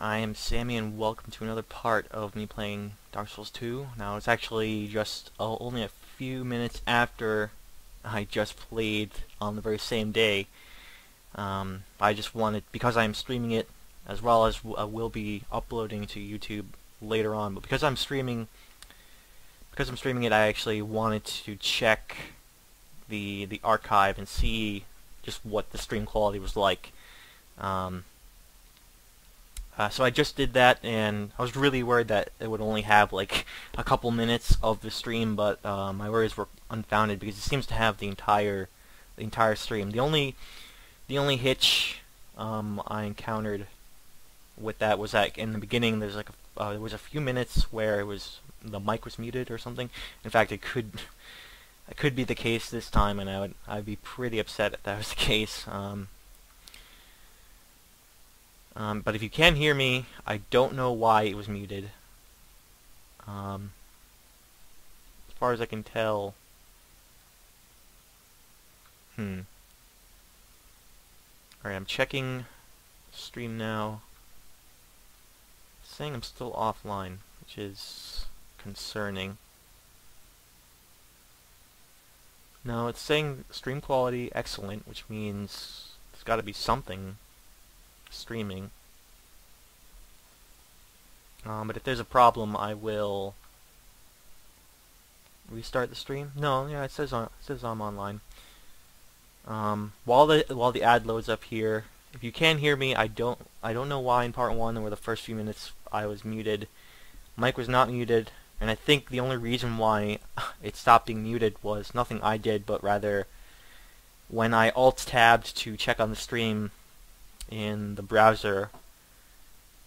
I am Sammy and welcome to another part of me playing Dark Souls 2. Now it's actually just only a few minutes after I just played on the very same day. I just wanted, because I am streaming it as well as will be uploading to YouTube later on, but because I'm streaming it, I actually wanted to check the archive and see just what the stream quality was like. So I just did that, and I was really worried that it would only have like a couple minutes of the stream, but my worries were unfounded because it seems to have the entire stream. The only hitch I encountered with that was that in the beginning there was a few minutes where the mic was muted or something. In fact, it could be the case this time, and I'd be pretty upset if that was the case. But if you can hear me, I don't know why it was muted. As far as I can tell. Alright, I'm checking stream now. It's saying I'm still offline, which is concerning. No, it's saying stream quality excellent, which means there's got to be something streaming. But if there's a problem, I will restart the stream. No, yeah, it says I'm online. While the ad loads up here, if you can hear me, I don't know why in part 1 or the first few minutes I was muted. Mic was not muted, and I think the only reason why it stopped being muted was nothing I did, but rather when I alt-tabbed to check on the stream in the browser,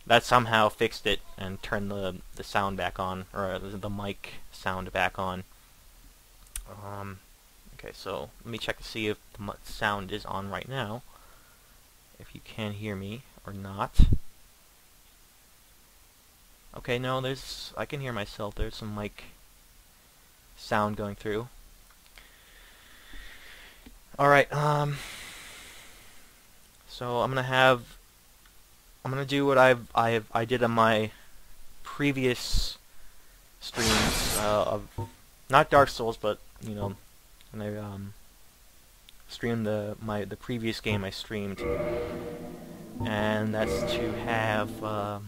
that somehow fixed it and turned the sound back on, or the mic sound back on. Okay, so let me check to see if the sound is on right now, if you can hear me or not. Okay, no, I can hear myself. There's some mic sound going through. Alright, so I'm gonna do what I did on my previous streams of not Dark Souls, but you know, when I streamed the previous game I streamed, and that's to have the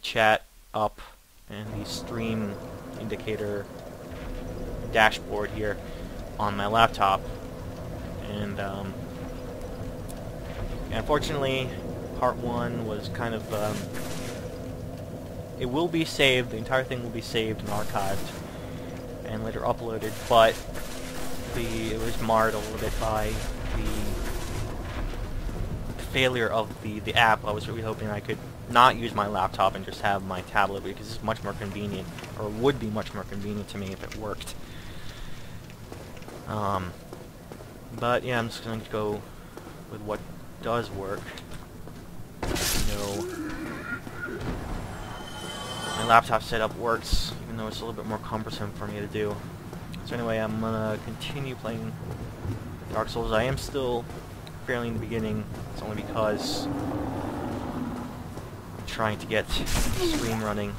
chat up and the stream indicator dashboard here on my laptop, and unfortunately, part 1 was kind of, it will be saved, the entire thing will be saved and archived, and later uploaded, but it was marred a little bit by the failure of the app. I was really hoping I could not use my laptop and just have my tablet, because it's much more convenient, or would be much more convenient to me if it worked. But yeah, I'm just going to go with what does work. No, my laptop setup works, even though it's a little bit more cumbersome for me to do. So anyway, I'm gonna continue playing Dark Souls. I am still fairly in the beginning. It's only because I'm trying to get the stream running.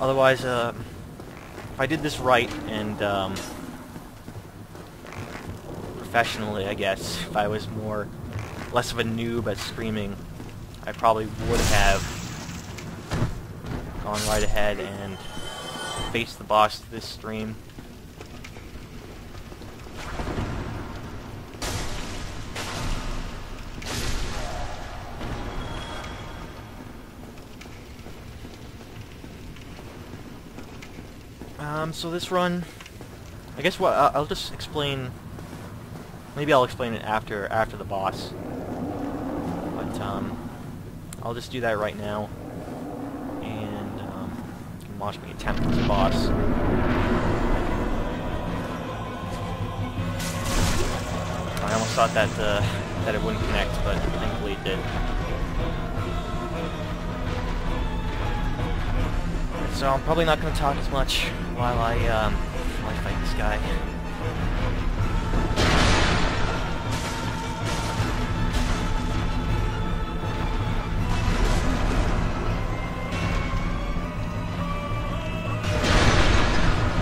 Otherwise, if I did this right and professionally, I guess, if I was less of a noob at streaming, I probably would have gone right ahead and faced the boss this stream. So this run, I guess I'll just explain. Maybe I'll explain it after the boss. But I'll just do that right now, and you can watch me attempt this boss. I almost thought that it wouldn't connect, but thankfully it did. So I'm probably not going to talk as much while I Why fight this guy?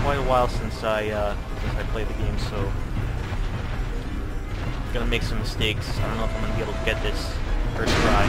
Quite a while since I played the game, so I'm gonna make some mistakes. I don't know if I'm gonna be able to get this first try.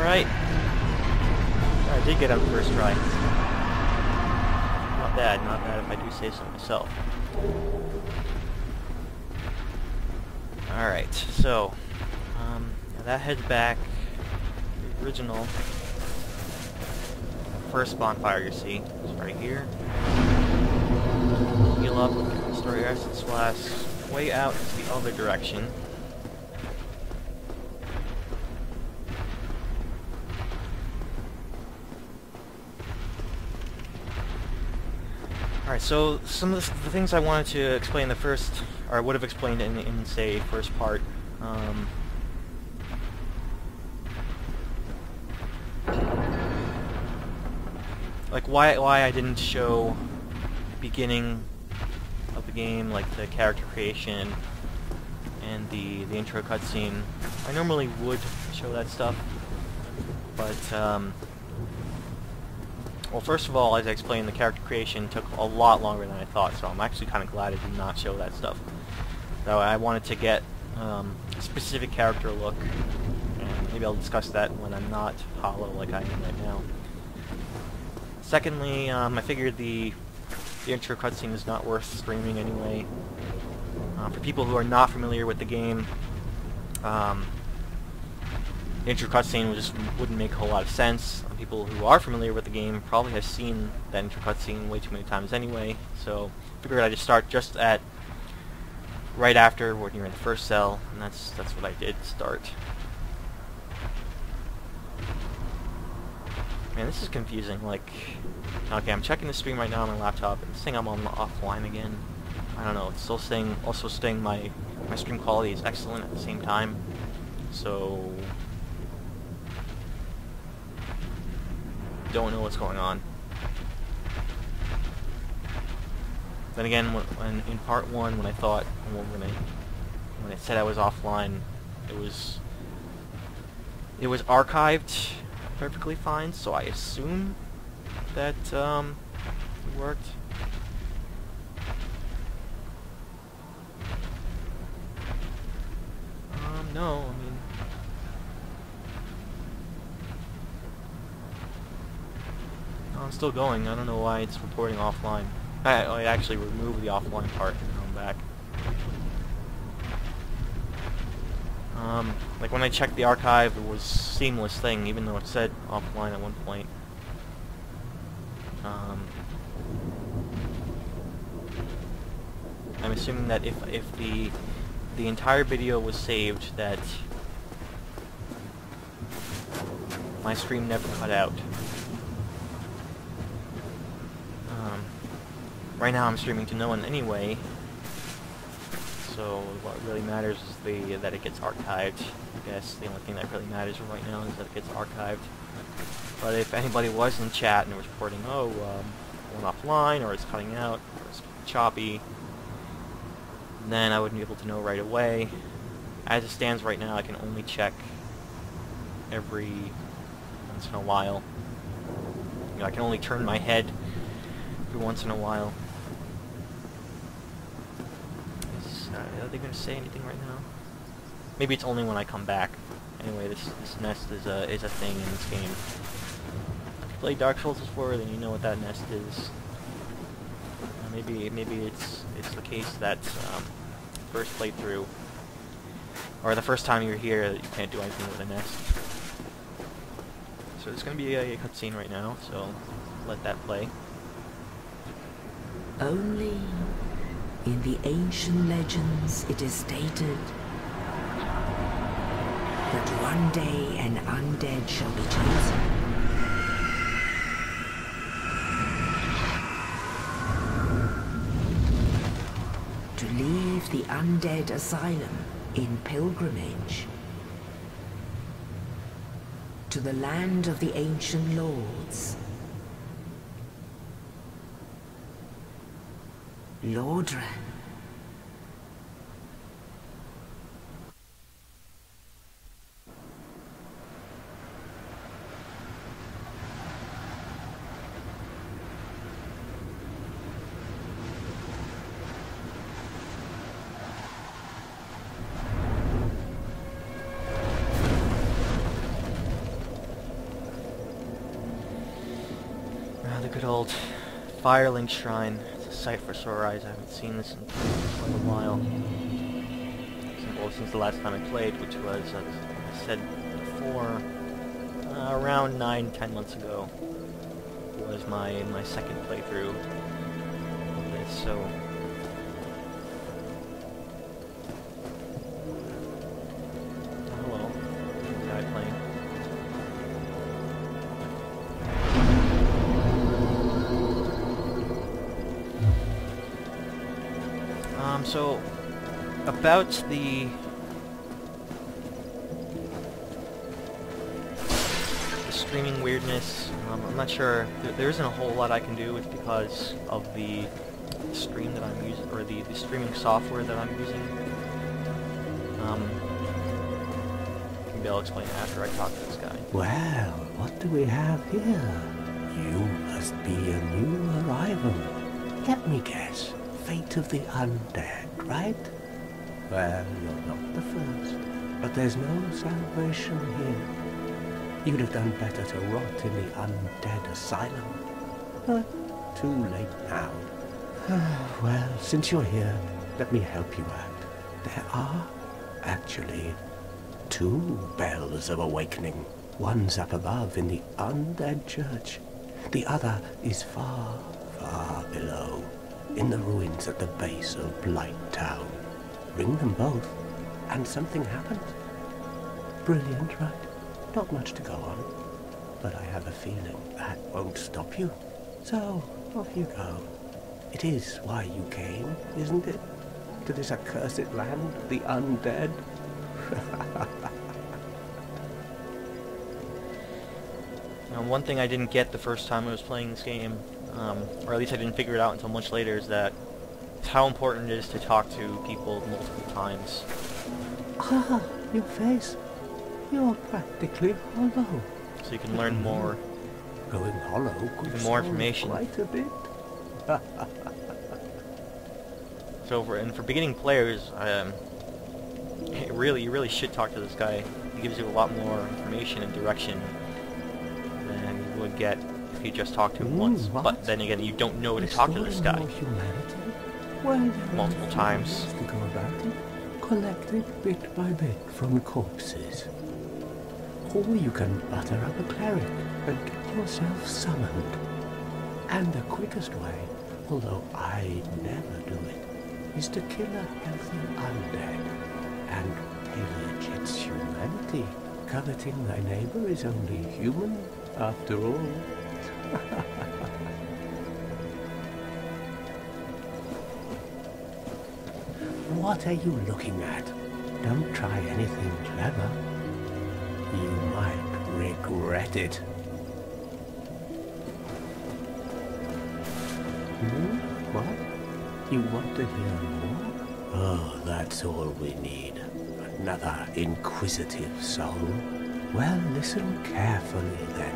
Alright. I did get on first try. Not bad if I do say so myself. Alright, so that heads back to the original first bonfire you see. It's right here. Heal up, restore your acid slash, way out the other direction. Alright, so some of the things I wanted to explain in the first, or I would have explained in say, first part. Like why I didn't show the beginning of the game, like the character creation and the intro cutscene. I normally would show that stuff, but well, first of all, as I explained, the character creation took a lot longer than I thought, so I'm actually kind of glad I did not show that stuff. So I wanted to get a specific character look, and maybe I'll discuss that when I'm not hollow like I am right now. Secondly, I figured the intro cutscene is not worth streaming anyway. For people who are not familiar with the game, the intro cutscene just wouldn't make a whole lot of sense. People who are familiar with the game probably have seen that intro cutscene way too many times anyway, so I figured I'd just start just at right after when you're in the first cell, and that's what I did start. Man, this is confusing. Like, okay, I'm checking the stream right now on my laptop, and it's saying I'm on offline again. I don't know. It's still saying, my stream quality is excellent at the same time. So don't know what's going on. Then again, when in part one, when I thought, when it said I was offline, it was archived perfectly fine. So I assume that it worked. No, I mean, no, I'm still going. I don't know why it's reporting offline. I actually removed the offline part and now I'm back. Like when I checked the archive, it was a seamless thing, even though it said offline at one point. I'm assuming that if the entire video was saved, that my stream never cut out. Right now I'm streaming to no one anyway, so what really matters is that it gets archived. I guess the only thing that really matters right now is that it gets archived. But if anybody was in chat and was reporting, oh, went offline, or it's cutting out, or it's choppy, then I wouldn't be able to know right away. As it stands right now, I can only check every once in a while. You know, I can only turn my head every once in a while. Are they going to say anything right now? Maybe it's only when I come back. Anyway, this nest is a thing in this game. If you play Dark Souls before, then you know what that nest is. Maybe it's the case that first playthrough, or the first time you're here, you can't do anything with a nest. So there's going to be a cutscene right now, so let that play. Only in the ancient legends it is stated that one day an undead shall be chosen. To leave the undead asylum in pilgrimage to the land of the ancient lords. Lordran. The good old Firelink Shrine. It's a sight for sore eyes. I haven't seen this in quite a while. Since the last time I played, which was, as I said before, around 9-10 months ago, was my second playthrough of this, so... Hello. Guy playing. So, about the streaming weirdness, I'm not sure, there isn't a whole lot I can do. It's because of the stream that I'm using, or the streaming software that I'm using. Maybe I'll explain after I talk to this guy. Well, what do we have here? You must be a new arrival. Let me guess. Fate of the undead, right? Well, you're not the first, but there's no salvation here. You'd have done better to rot in the undead asylum. But too late now. Well, since you're here, let me help you out. There are, actually, 2 bells of awakening. One's up above in the undead church. The other is far, far below, in the ruins at the base of Blight Town. Ring them both, and something happens. Brilliant, right? Not much to go on, but I have a feeling that won't stop you. So, off you go. It is why you came, isn't it? To this accursed land, the undead? Now, one thing I didn't get the first time I was playing this game, or at least I didn't figure it out until much later, is that it's how important it is to talk to people multiple times. Ah, your face. You're practically hollow. So you can learn more. Going hollow could Even more sound information. quite a bit. So for beginning players, you really should talk to this guy. He gives you a lot more information and direction than you would get if you just talked to him once. What? But then again, you don't know to talk to this guy Well, multiple times. To go about it, collected bit by bit from corpses. Or you can butter up a cleric and get yourself summoned. And the quickest way, although I never do it, is to kill a healthy undead and pillage its humanity. Coveting thy neighbor is only human, after all. What are you looking at? Don't try anything clever. You might regret it. What? You want to hear more? Oh, that's all we need. Another inquisitive soul. Well, listen carefully then.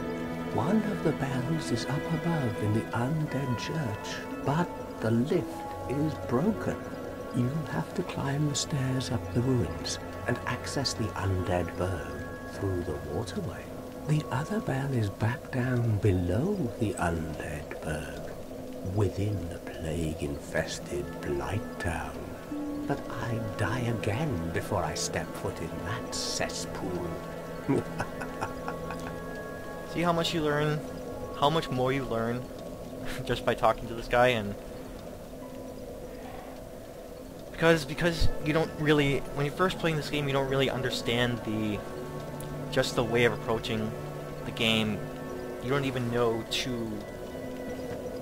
One of the bells is up above in the undead church, but the lift is broken. You'll have to climb the stairs up the ruins and access the undead burg through the waterway. The other bell is back down below the undead burg, within the plague-infested Blight Town. But I'd die again before I step foot in that cesspool. See how much you learn, how much more you learn just by talking to this guy, and because you don't really, when you're first playing this game, you don't really understand just the way of approaching the game. You don't even know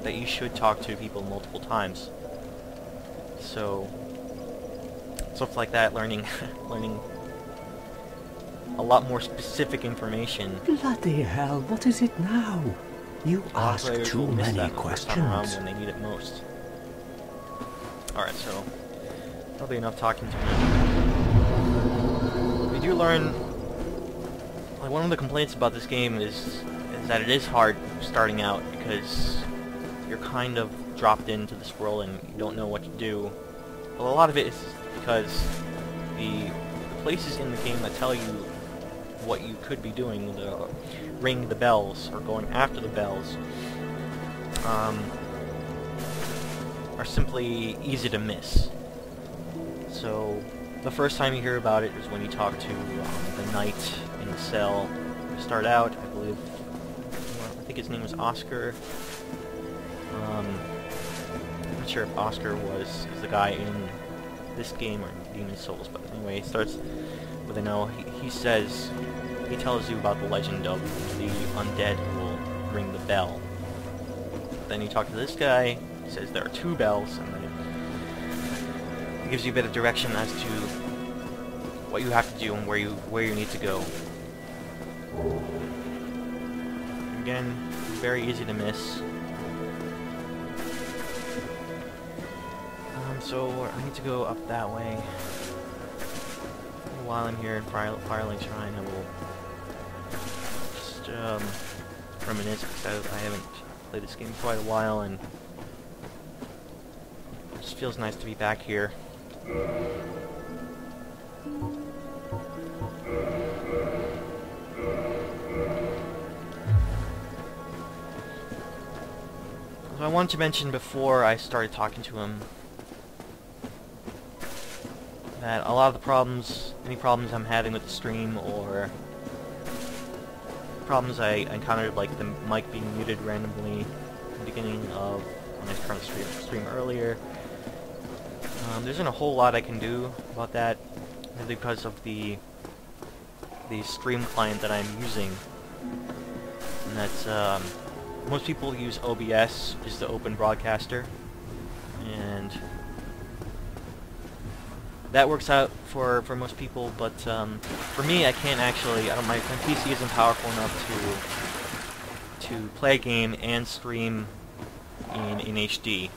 that you should talk to people multiple times. So stuff like that, learning a lot more specific information. Bloody hell, what is it now? You ask Players too will miss many that the first time around questions. when they need it most. Alright, so that'll be enough talking to him. We do learn, like, one of the complaints about this game is that it is hard starting out because you're kind of dropped into this world and you don't know what to do. Well, a lot of it is because the places in the game that tell you what you could be doing, the ring the bells or going after the bells, are simply easy to miss. So the first time you hear about it is when you talk to the knight in the cell. You start out, I believe, I think his name was Oscar. I'm not sure if Oscar is the guy in this game or in Demon's Souls, but anyway, he starts with an O. He tells you about the legend of the undead who will ring the bell. Then you talk to this guy, he says there are 2 bells, and then it gives you a bit of direction as to what you have to do and where you need to go. Again, very easy to miss. So I need to go up that way. While I'm here in Firelink Shrine, I will just reminisce because I haven't played this game in quite a while, and it just feels nice to be back here. So I wanted to mention before I started talking to him that a lot of the problems, any problems I'm having with the stream, or problems I encountered, like the mic being muted randomly at the beginning of when I started the stream earlier, there isn't a whole lot I can do about that, mainly because of the stream client that I'm using. And that's, most people use OBS, which is the Open Broadcaster, and that works out for most people, but for me, I can't actually. My PC isn't powerful enough to play a game and stream in HD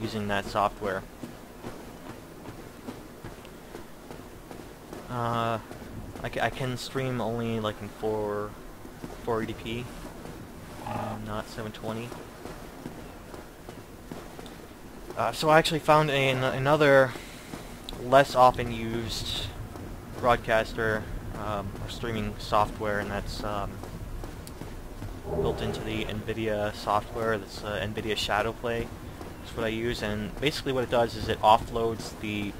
using that software. I can stream only like in 480p, not 720. So I actually found another less often used broadcaster or streaming software, and that's built into the NVIDIA software. That's NVIDIA Shadowplay. That's what I use, and basically what it does is it offloads the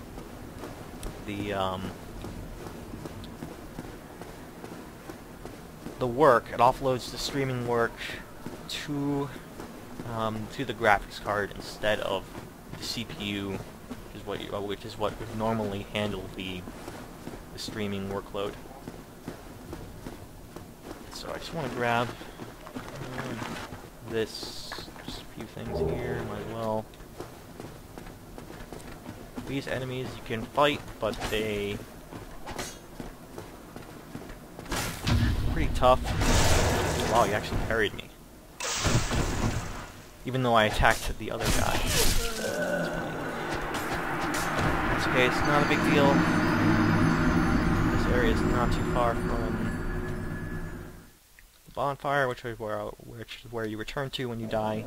work. It offloads the streaming work to the graphics card instead of the CPU, which is what would normally handle the streaming workload. So I just want to grab just a few things here. Might as well. These enemies you can fight, but they pretty tough. Wow, you actually parried me. Even though I attacked the other guy. It's okay, it's not a big deal. This area is not too far from the bonfire, which is where you return to when you die.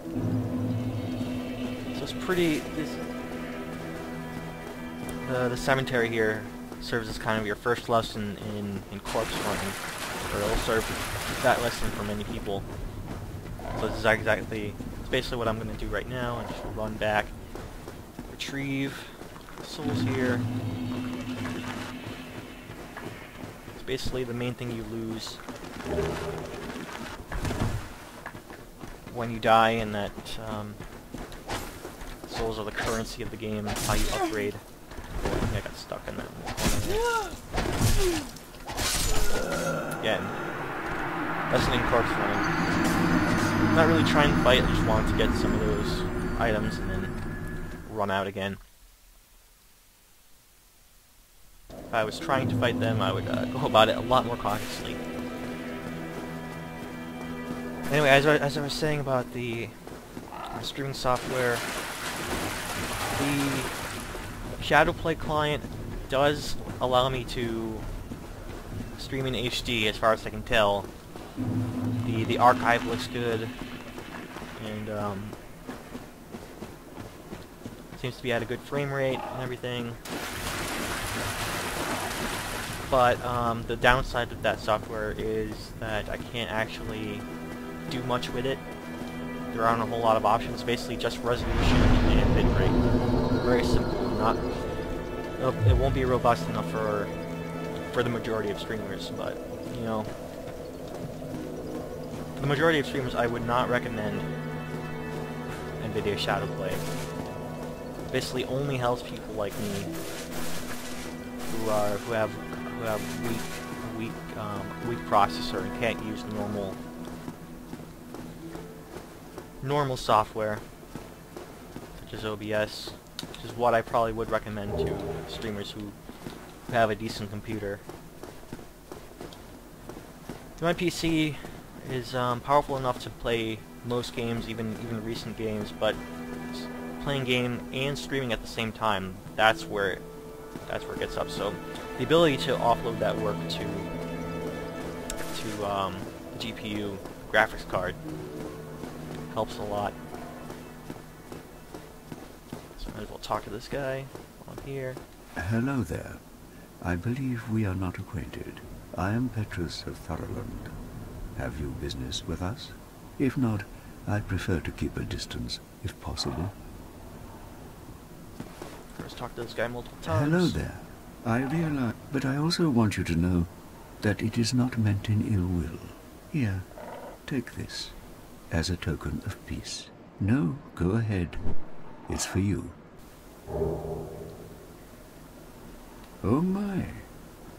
So it's pretty. The cemetery here serves as kind of your first lesson in corpse running, or it'll serve that lesson for many people. So this is exactly. Basically what I'm going to do right now, and just run back, retrieve the souls here. It's basically the main thing you lose when you die, and that Souls are the currency of the game. That's how you upgrade. Oh, I think I got stuck in that corner there. Again. Lessening corpse running. I'm not really trying to fight, I just wanted to get some of those items and then run out again. If I was trying to fight them, I would go about it a lot more cautiously. Anyway, as I was saying about the streaming software, the Shadowplay client does allow me to stream in HD as far as I can tell. The archive looks good, and seems to be at a good frame rate and everything. But the downside of that software is that I can't actually do much with it. There aren't a whole lot of options. Basically, just resolution and bitrate. Very simple. It won't be robust enough for the majority of streamers. But you know, for the majority of streamers, I would not recommend NVIDIA Shadowplay. Basically, only helps people like me who have weak processor and can't use normal software such as OBS, which is what I probably would recommend to streamers who have a decent computer. My PC is powerful enough to play most games, even recent games, but playing game and streaming at the same time, that's where it gets up. So the ability to offload that work to the GPU graphics card helps a lot. So I might as well talk to this guy while I'm here. Hello there. I believe we are not acquainted. I am Petrus of Thoroland. Have you business with us? If not, I'd prefer to keep a distance, if possible. First talk to this guy multiple times. Hello there. I realize, but I also want you to know that it is not meant in ill will. Here, take this, as a token of peace. No, go ahead. It's for you. Oh my,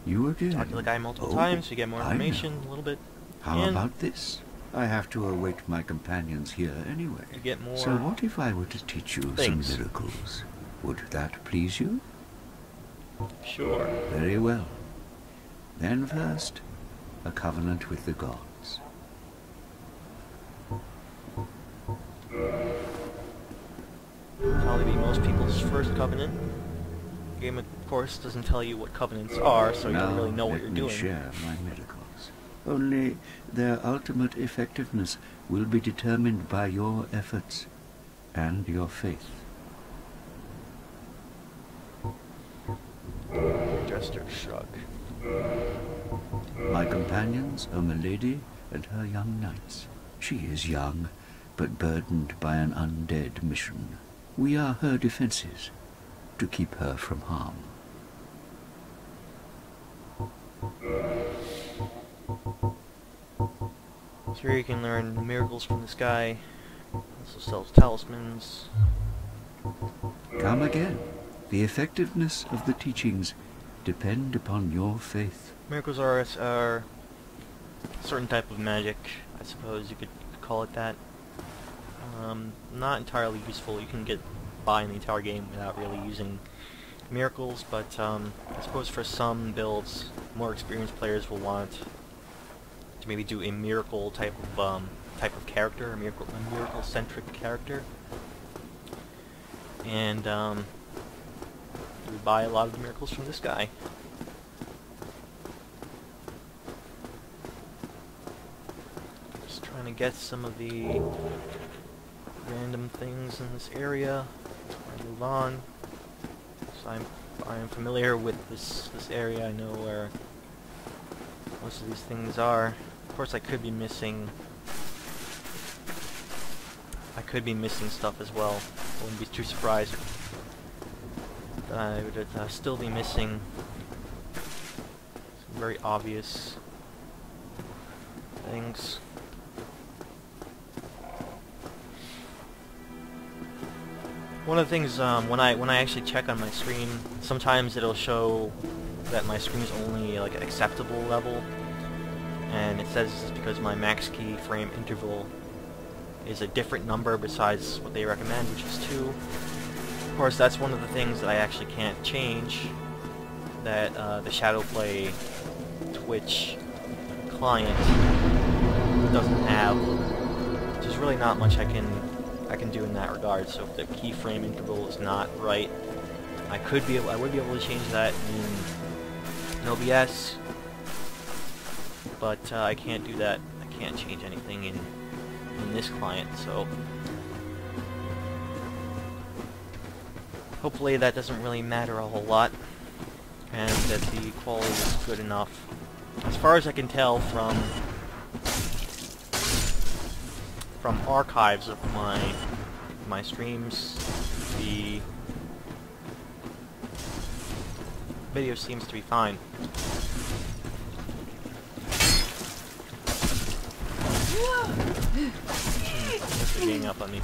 you again. Talk to the guy multiple times, you get more information, a little bit. How about this? I have to await my companions here anyway. You get more. So what if I were to teach you some miracles? Would that please you? Sure. Very well. Then first, a covenant with the gods. Probably be most people's first covenant. The game, of course, doesn't tell you what covenants are, so you don't really know what you're doing. Let me share my miracles. Only their ultimate effectiveness will be determined by your efforts and your faith. Jester shrug. My companions are Milady and her young knights. She is young, but burdened by an undead mission. We are her defenses, to keep her from harm. So here you can learn miracles from this guy. Also sells talismans. Come again. The effectiveness of the teachings depend upon your faith. Miracles are a certain type of magic, I suppose you could call it that. Not entirely useful. You can get by in the entire game without really using miracles, but I suppose for some builds, more experienced players will want to maybe do a miracle type of character, a miracle-centric character, and we buy a lot of the miracles from this guy. Just trying to get some of the random things in this area before I move on. So I am familiar with this area. I know where most of these things are. Of course, I could be missing stuff as well. I wouldn't be too surprised that I would still be missing some very obvious things. One of the things, when I actually check on my screen, sometimes it'll show that my screen is only like an acceptable level, and it says this is because my max keyframe interval is a different number besides what they recommend, which is 2. Of course, that's one of the things that I actually can't change, that the Shadowplay Twitch client doesn't have. There's really not much I can do in that regard. So if the keyframe interval is not right, I would be able to change that in OBS, but I can't do that. I can't change anything in this client. So hopefully that doesn't really matter a whole lot, and that the quality is good enough. As far as I can tell from archives of my streams, the video seems to be fine. They're getting up on me.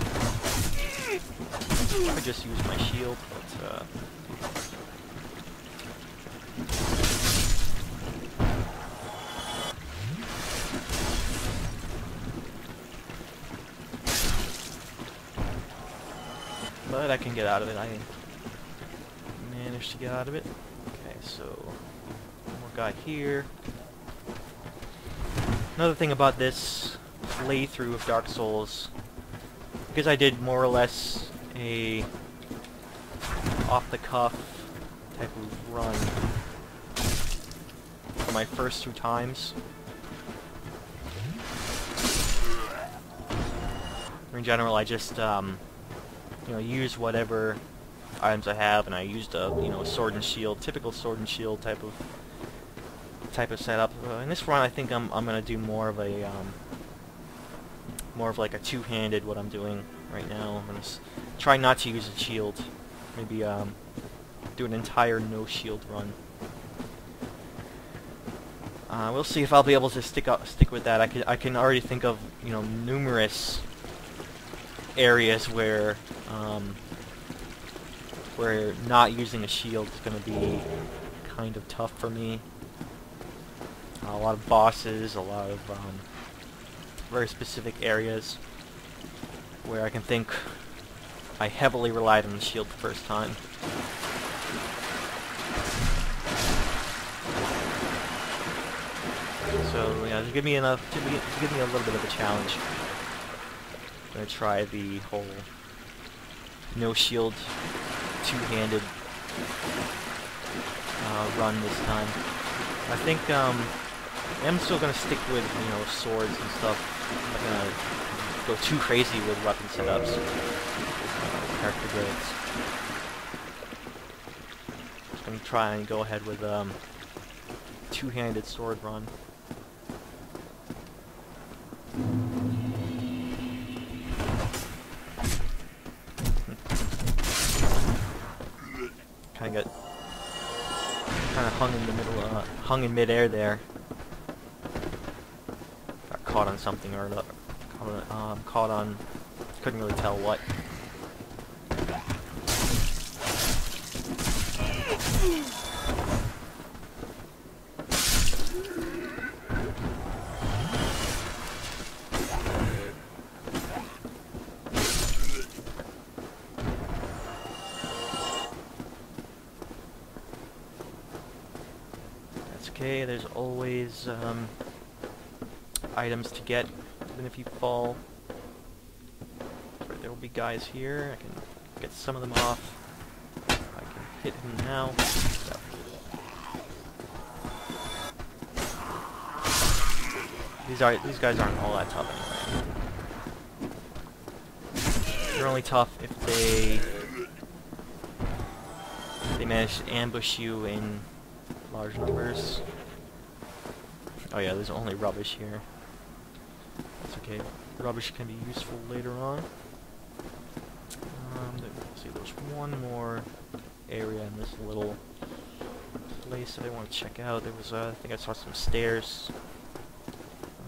I could just use my shield, but I can get out of it. I managed to get out of it. Okay, so one more guy here. Another thing about this playthrough of Dark Souls, because I did more or less a off-the-cuff type of run for my first 2 times. In general, I just use whatever items I have, and I used a sword and shield, typical sword and shield type of setup. In this run, I think I'm gonna do more of like a two-handed. What I'm doing right now, I'm gonna try not to use a shield. Maybe do an entire no shield run. We'll see if I'll be able to stick with that. I can already think of numerous areas where not using a shield is going to be kind of tough for me. A lot of bosses, a lot of very specific areas where I can think I heavily relied on the shield the first time. So yeah, to give me a little bit of a challenge, I'm gonna try the whole no shield two-handed run this time. I think I'm still gonna stick with swords and stuff. I'm not gonna go too crazy with weapon setups, character builds. Just gonna try and go ahead with two-handed sword run. Kind of hung in the middle, hung in midair there. Got caught on something or another. Caught on, couldn't really tell what. Okay, there's always items to get, even if you fall. Right, there will be guys here. I can get some of them off. I can hit him now. These guys aren't all that tough anyway. They're only tough if they manage to ambush you in large numbers. Oh yeah, there's only rubbish here. That's okay. Rubbish can be useful later on. Let's see, there's one more area in this little place that I want to check out. There was, I think I saw some stairs.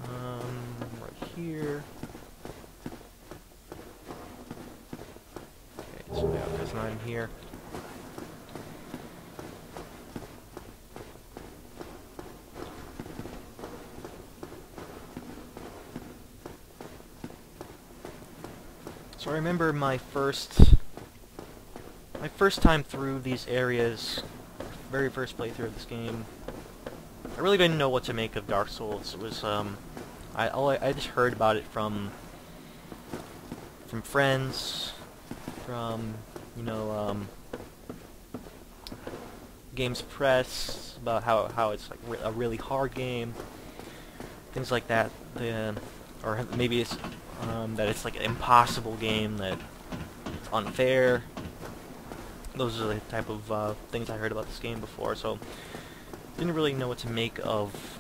Right here. Okay, So yeah, there's an item here. So I remember my first time through these areas, very first playthrough of this game. I really didn't know what to make of Dark Souls. It was I just heard about it from friends, from Games Press, about how it's like a really hard game, things like that. Or maybe it's that it's like an impossible game, that it's unfair. Those are the type of things I heard about this game before, so didn't really know what to make of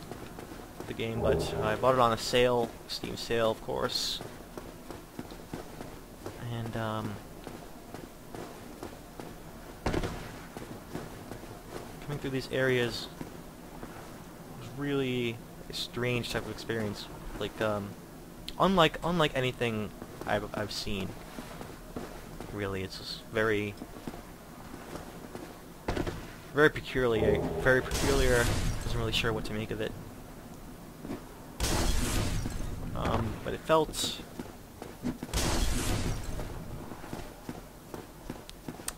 the game, but I bought it on a sale, Steam sale, of course, and coming through these areas was really a strange type of experience, like unlike anything I've seen. Really, it's just very peculiar. Very peculiar. Wasn't really sure what to make of it. But it felt.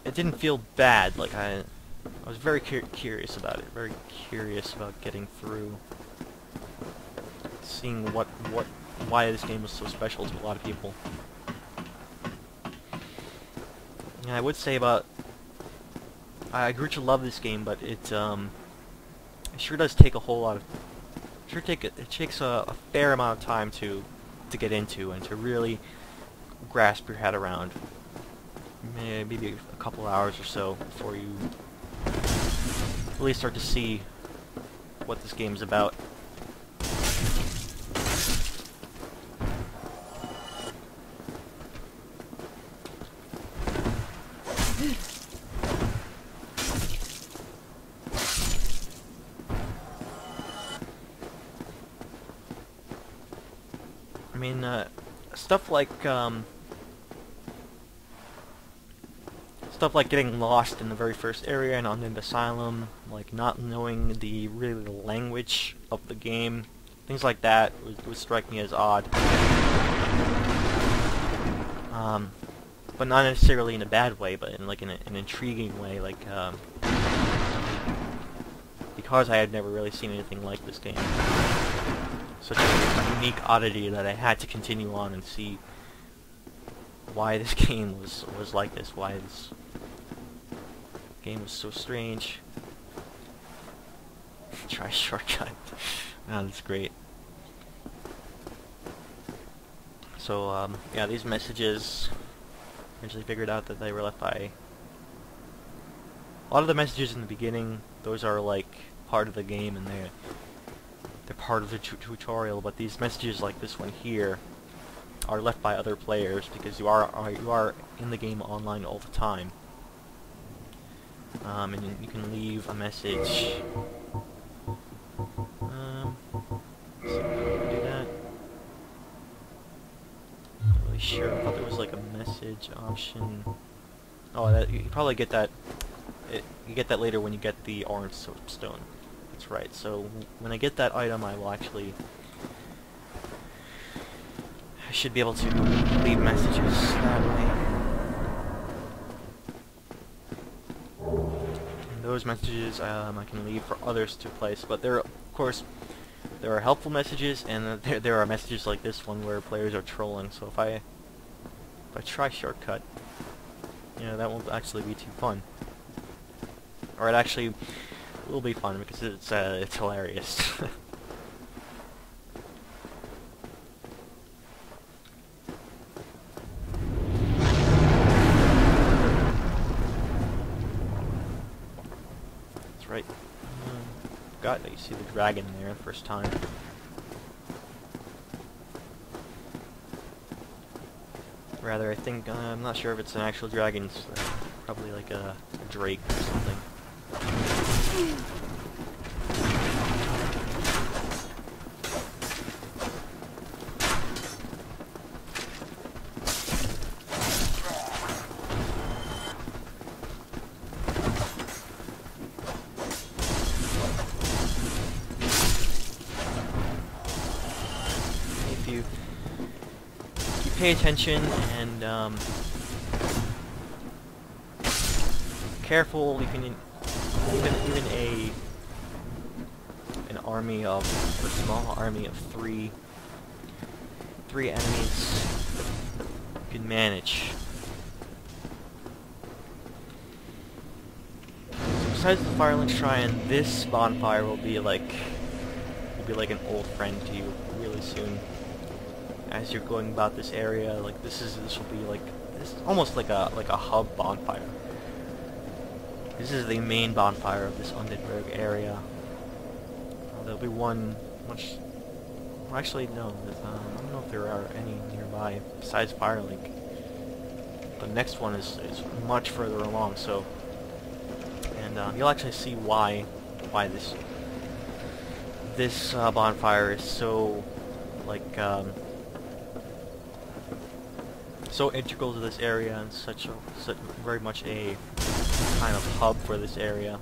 It didn't feel bad. Like I was very curious about it. Very curious about getting through, seeing why this game was so special to a lot of people. And I would say about. I grew to love this game, but it sure does take a whole lot of. It takes a fair amount of time to get into and to really grasp your head around. Maybe a couple hours or so before you really start to see what this game is about. I mean, stuff like getting lost in the very first area and on an asylum, like not knowing the language of the game, things like that would strike me as odd. But not necessarily in a bad way, but in like an intriguing way, like because I had never really seen anything like this game. Such a unique oddity that I had to continue on and see why this game was like this, why this game was so strange. Try shortcut. Oh, that's great. So, yeah, these messages, eventually figured out that they were left by... A lot of the messages in the beginning, those are like part of the game, and they're part of the tutorial, but these messages like this one here are left by other players because you are in the game online all the time. And you can leave a message. See if I can do that. Not really sure. I thought there was like a message option. Oh, that you probably get that. You get that later when you get the orange soapstone. That's right. So when I get that item, I will actually. I should be able to leave messages that way. And those messages I can leave for others to place, but there, of course, there are helpful messages, and there are messages like this one where players are trolling. So if I try shortcut, you know, that won't actually be too fun. Or it actually will be fun because it's hilarious. That's right. Forgot that you see the dragon there the first time. Rather, I think I'm not sure if it's an actual dragon. It's probably like a drake or something. pay attention and careful. You can even an army of a small army of three enemies you can manage. Besides the Firelink Shrine, this bonfire will be like an old friend to you really soon. As you're going about this area, like this will be like almost like a hub bonfire. This is the main bonfire of this Undead area. There'll be one much. Well, actually, no. I don't know if there are any nearby besides Firelink. The next one is much further along. So, and you'll actually see why this bonfire is so like so integral to this area and such very much a kind of hub for this area.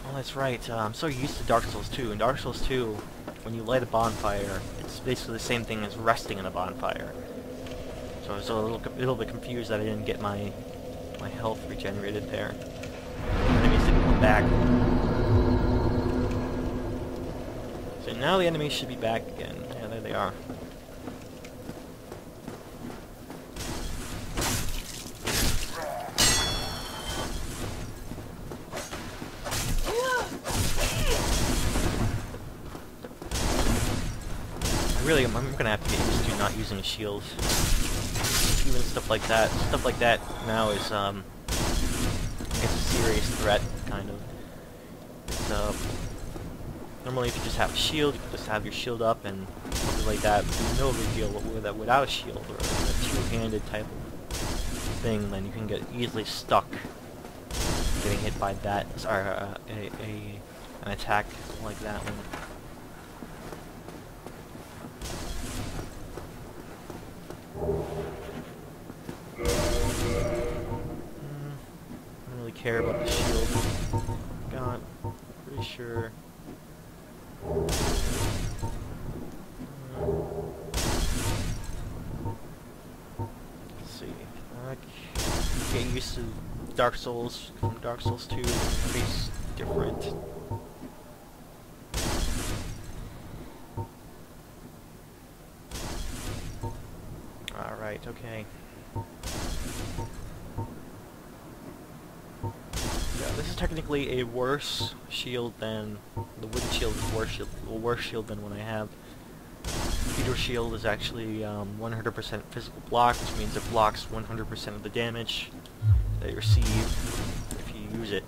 Oh, that's right. I'm so used to Dark Souls 2. In Dark Souls 2, when you light a bonfire, it's basically the same thing as resting in a bonfire. So I was a little bit confused that I didn't get my health regenerated there. Enemies didn't come back. So now the enemies should be back again. Yeah, there they are. I'm gonna have to get used to not using a shield. Even stuff like that. Stuff like that now is it's a serious threat, kind of. It's, normally if you just have a shield, you can just have your shield up and something like that. No big deal. Without a shield or a two-handed type of thing, then you can get easily stuck getting hit by that. Sorry, an attack like that one. I don't really care about the shield. God, pretty sure. Let's see. Get used to Dark Souls from Dark Souls 2. It's different. Alright, okay. Yeah, this is technically a worse shield than the wooden shield is a worse shield than what I have. Hydro shield is actually 100% physical block, which means it blocks 100% of the damage that you receive if you use it,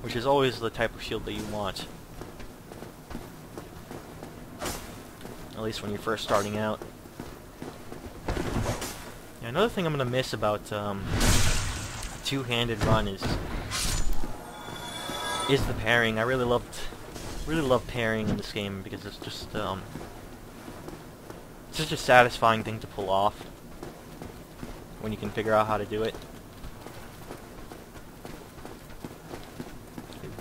which is always the type of shield that you want. At least when you're first starting out. Yeah, another thing I'm gonna miss about two-handed run is the pairing. I really love pairing in this game because it's just such a satisfying thing to pull off when you can figure out how to do it.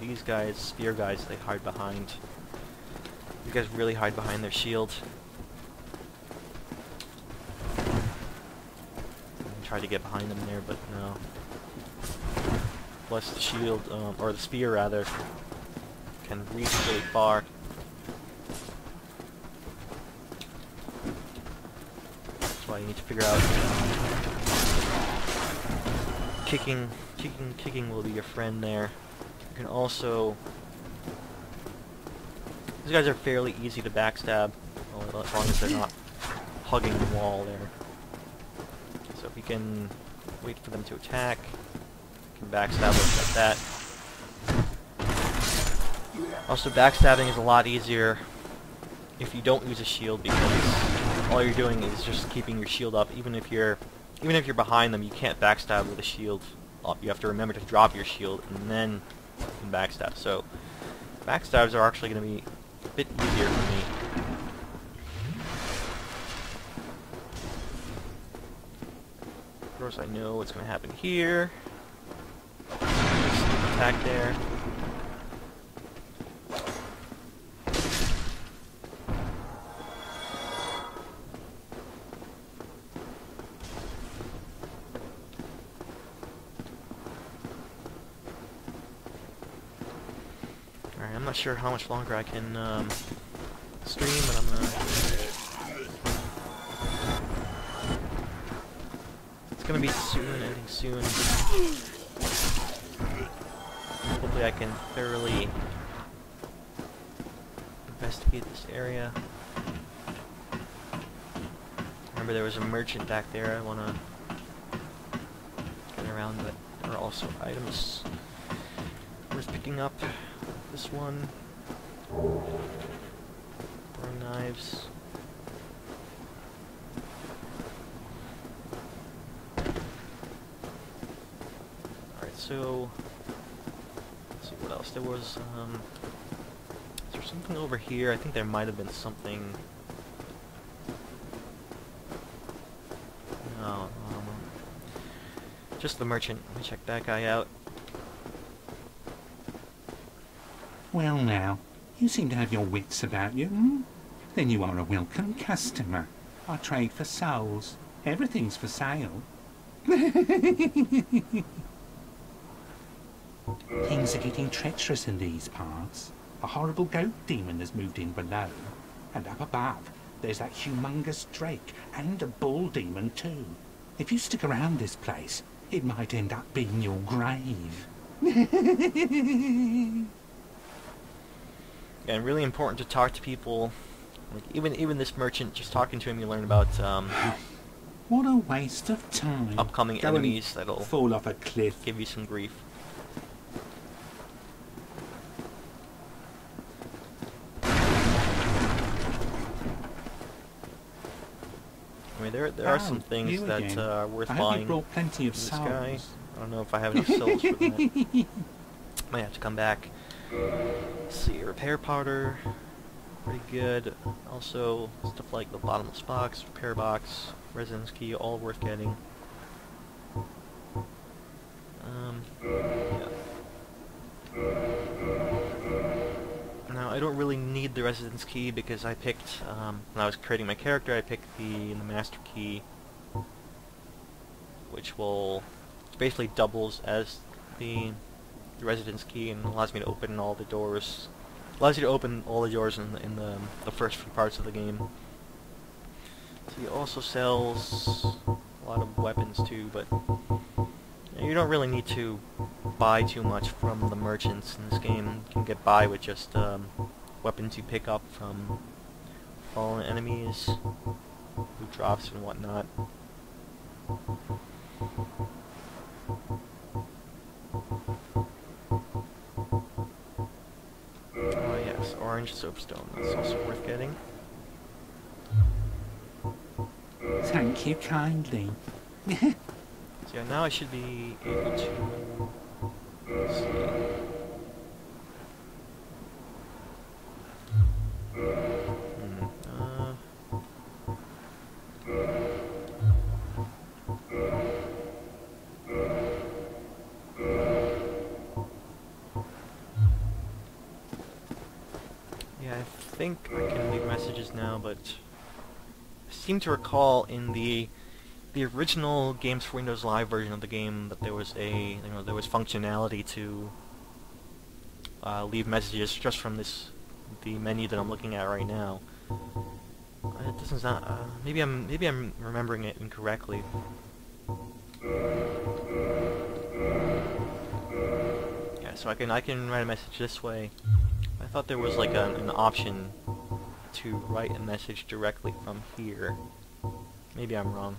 These guys, spear guys, they hide behind. These guys really hide behind their shield. Try to get behind them there, but no. Plus the shield, or the spear rather, can reach really far. That's why you need to figure out kicking will be your friend there. You can also, these guys are fairly easy to backstab, as long as they're not hugging the wall there. So if you can wait for them to attack, you can backstab them like that. Also, backstabbing is a lot easier if you don't use a shield, because all you're doing is just keeping your shield up. Even if you're behind them, you can't backstab with a shield. You have to remember to drop your shield and then you can backstab. So backstabs are actually going to be a bit easier for me. Of course, I know what's going to happen here. Attack there. Alright, I'm not sure how much longer I can stream, but I'm gonna... It's gonna be soon, ending soon. Hopefully I can thoroughly investigate this area. Remember there was a merchant back there I wanna get around, but there are also items worth picking up. This one. Throwing knives. Alright, so let's see what else. There was is there something over here? I think there might have been something. No, just the merchant. Let me check that guy out. Well now, you seem to have your wits about you, hmm? Then you are a welcome customer. I trade for souls. Everything's for sale. Things are getting treacherous in these parts. A horrible goat demon has moved in below. And up above, there's that humongous drake and a bull demon too. If you stick around this place, it might end up being your grave. Yeah, and really important to talk to people. Like even this merchant, just talking to him, you learn about What a waste of time. upcoming Go and enemies that'll fall off a cliff. give you some grief. I mean, there are some things you that again. are worth I hope you buying. brought plenty of This souls. guy. I don't know if I have enough souls for that. Might have to come back. Let's see, repair powder, pretty good. Also, stuff like the bottomless box, repair box, residence key, all worth getting. Yeah. Now, I don't really need the residence key because I picked, when I was creating my character, I picked the master key, which will basically doubles as the residence key and allows me to open all the doors. Allows you to open all the doors in the first few parts of the game. So he also sells a lot of weapons too, but you don't really need to buy too much from the merchants in this game. You can get by with just weapons you pick up from fallen enemies, loot drops and whatnot. Oh yes, orange soapstone. That's also worth getting. Thank you kindly. So yeah, now I should be able to... Let's see. Yeah, I think I can leave messages now, but I seem to recall in the original Games for Windows Live version of the game that there was there was functionality to leave messages just from the menu that I'm looking at right now. It doesn't sound. Maybe I'm remembering it incorrectly. Yeah, so I can write a message this way. I thought there was like an option to write a message directly from here. Maybe I'm wrong.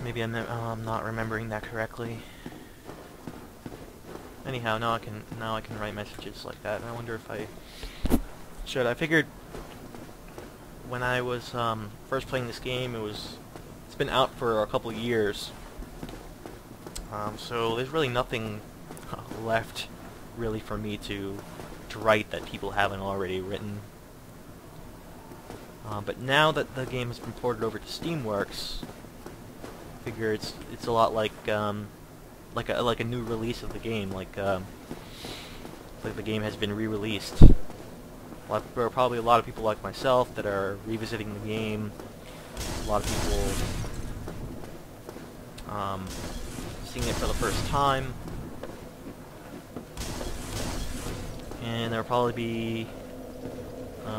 Maybe I'm not remembering that correctly. Anyhow, now I can write messages like that. And I wonder if I should. I figured when I was first playing this game, it's been out for a couple years. So there's really nothing left really for me to write that people haven't already written. But now that the game has been ported over to Steamworks, I figure it's a lot like a new release of the game, like the game has been re-released. There are probably a lot of people like myself that are revisiting the game. A lot of people seeing it for the first time. and there'll probably be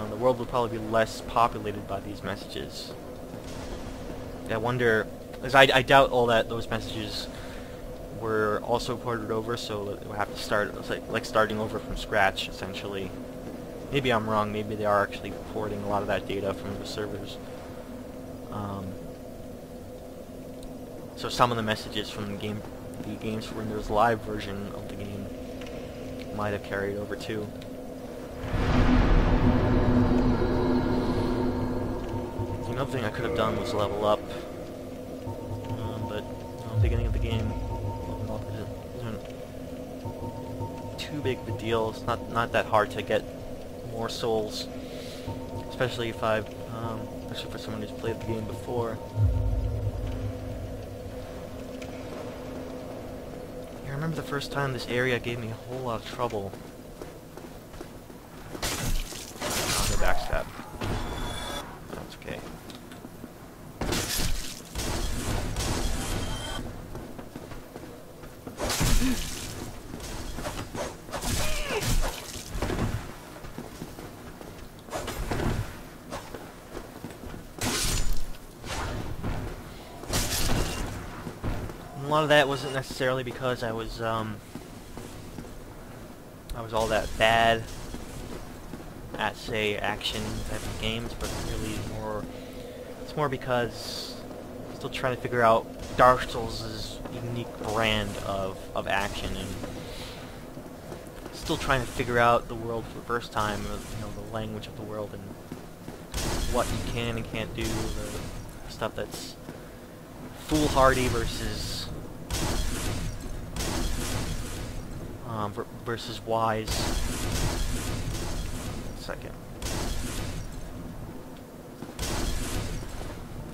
the world will probably be less populated by these messages. I wonder, because I doubt all those messages were also ported over, so we'll have to start, it's like starting over from scratch, essentially. Maybe I'm wrong, maybe they are actually porting a lot of that data from the servers. So some of the messages from the game's Windows Live version of the game might have carried over too. Another thing I could have done was level up, but at the beginning of the game, leveling up isn't too big of a deal. It's not that hard to get more souls, especially if especially for someone who's played the game before. I remember the first time this area gave me a whole lot of trouble. On the backstab. That's okay. A lot of that wasn't necessarily because I was all that bad at, say, action type of games, but really it's more because I'm still trying to figure out Dark Souls' unique brand of action, and still trying to figure out the world for the first time, the language of the world and what you can and can't do, the stuff that's foolhardy versus versus wise. Second.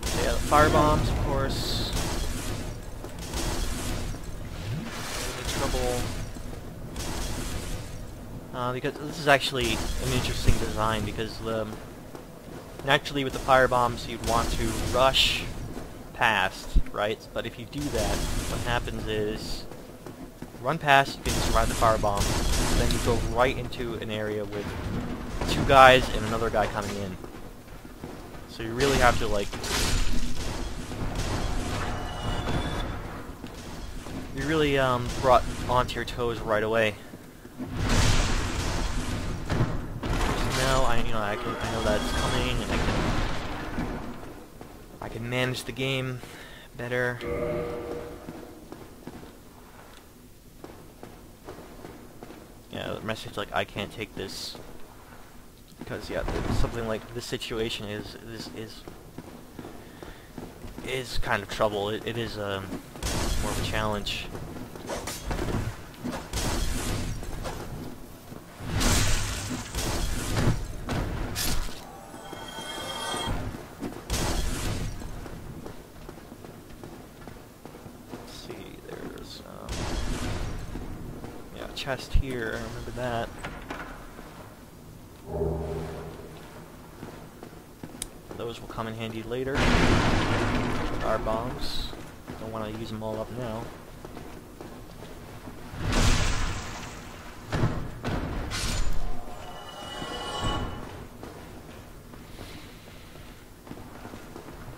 So yeah, the fire bombs, of course. Any trouble. Because this is actually an interesting design, because naturally with the fire bombs you'd want to rush past, right? But if you do that, what happens is run past, you can survive the firebomb, then you go right into an area with two guys and another guy coming in. So you really have to, like, you're really brought onto your toes right away. So now I know that's coming, and I can manage the game better. Yeah, the message like I can't take this, because yeah, something like this situation is kind of trouble. It is more of a challenge. Let's see, there's yeah, a chest here. I remember that. Those will come in handy later. Our bombs. Don't want to use them all up now.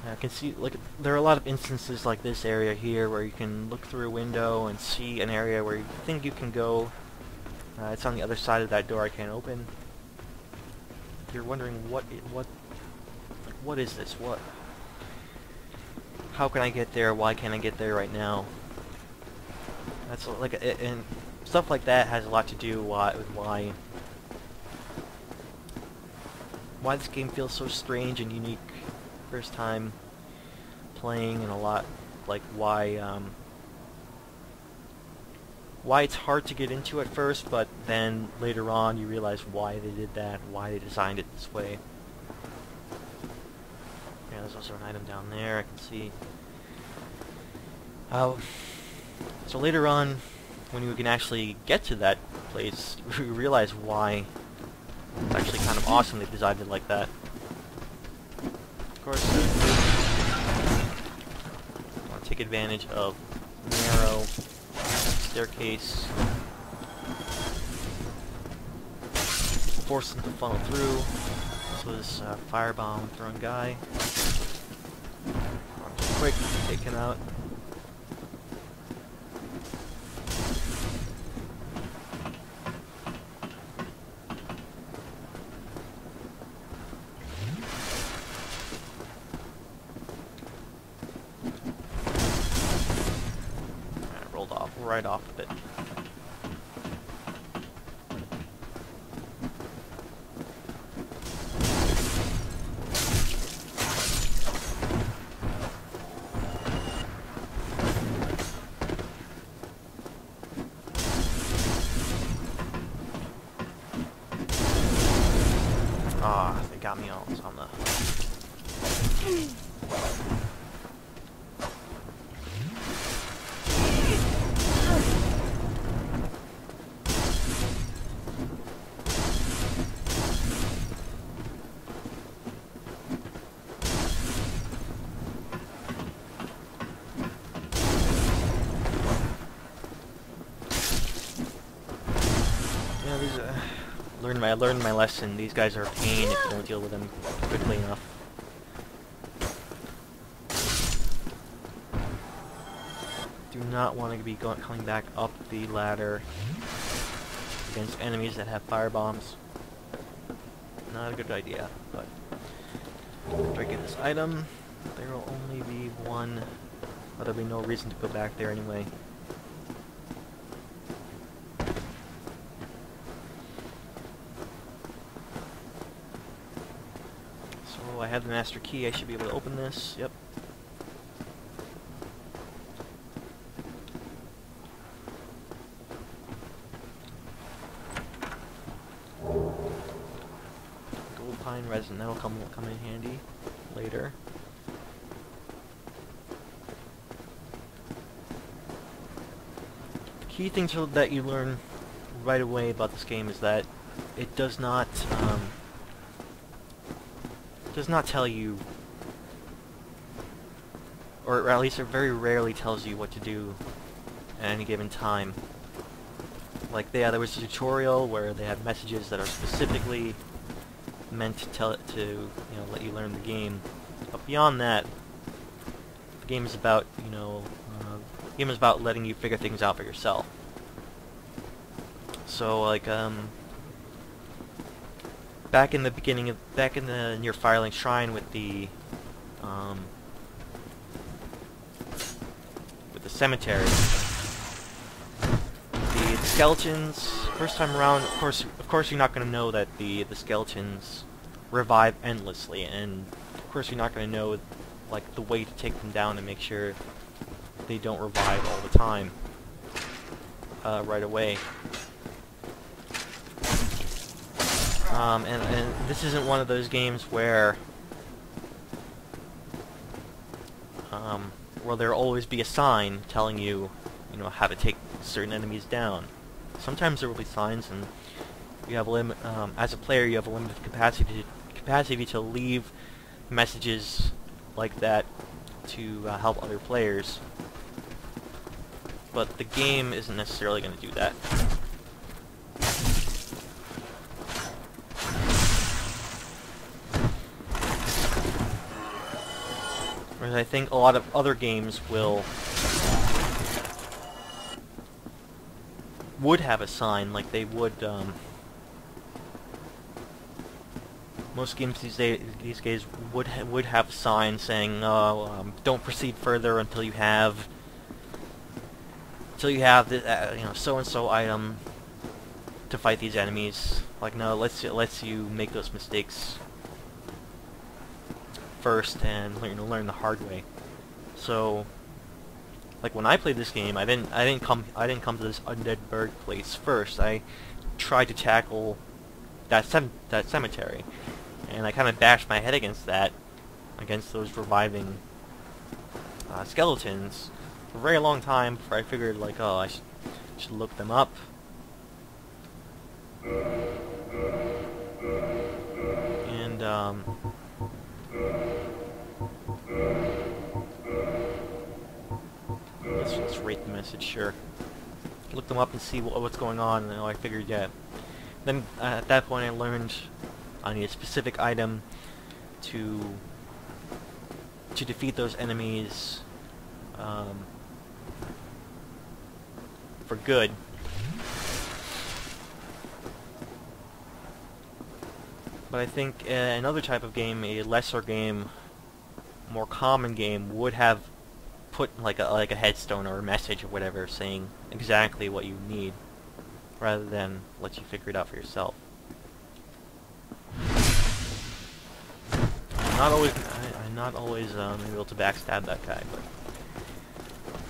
I can see, like, there are a lot of instances like this area here where you can look through a window and see an area where you think you can go. It's on the other side of that door I can't open. If you're wondering what is this? How can I get there? Why can't I get there right now? That's like, and stuff like that has a lot to do with why this game feels so strange and unique first time playing, and a lot like why it's hard to get into at first, but then later on you realize why they did that, why they designed it this way. Yeah, there's also an item down there I can see. So later on, when you can actually get to that place, you realize why it's actually kind of awesome they designed it like that. Of course, I want to take advantage of narrow staircase. force them to funnel through. So this firebomb throwing guy. Quick, take him out. Rolled off, right off of it. Ah, they got me all on the... Yeah, these I learned my lesson. These guys are a pain if you don't deal with them quickly enough. Do not want to be coming back up the ladder against enemies that have fire bombs. Not a good idea, but after I get this item, there will only be one. But there'll be no reason to go back there anyway. So I have the master key. I should be able to open this. Yep. Gold pine resin. That'll come in handy later. Key thing that you learn right away about this game is that it does not tell you, or at least it very rarely tells you what to do at any given time. Like there was a tutorial where they have messages that are specifically meant to tell it to let you learn the game. But beyond that, the game is about the game is about letting you figure things out for yourself. So like back in the near Firelink Shrine with the cemetery, the skeletons first time around. Of course, you're not going to know that the skeletons revive endlessly, and of course you're not going to know like the way to take them down and make sure they don't revive all the time right away. And this isn't one of those games where there'll always be a sign telling you, how to take certain enemies down. Sometimes there will be signs, and you have as a player, you have a limited capacity to leave messages like that to help other players. But the game isn't necessarily going to do that. Whereas I think a lot of other games would have a sign, like they would. Most games these days would have a sign saying, "Don't proceed further until you have the so and so item to fight these enemies." Like, no, it lets you make those mistakes first and learn the hard way. So, like when I played this game, I didn't come to this undead bird place first. I tried to tackle that cemetery, and I kind of bashed my head against those reviving skeletons for a very long time before I figured, like, oh, I should look them up. And let's rate the message, sure. Look them up and see what's going on, and I figured, yeah, Then at that point I learned I need a specific item to defeat those enemies for good. But I think another type of game, a lesser game, more common game, would have put like a headstone or a message or whatever saying exactly what you need, rather than let you figure it out for yourself. I'm not always able to backstab that guy, but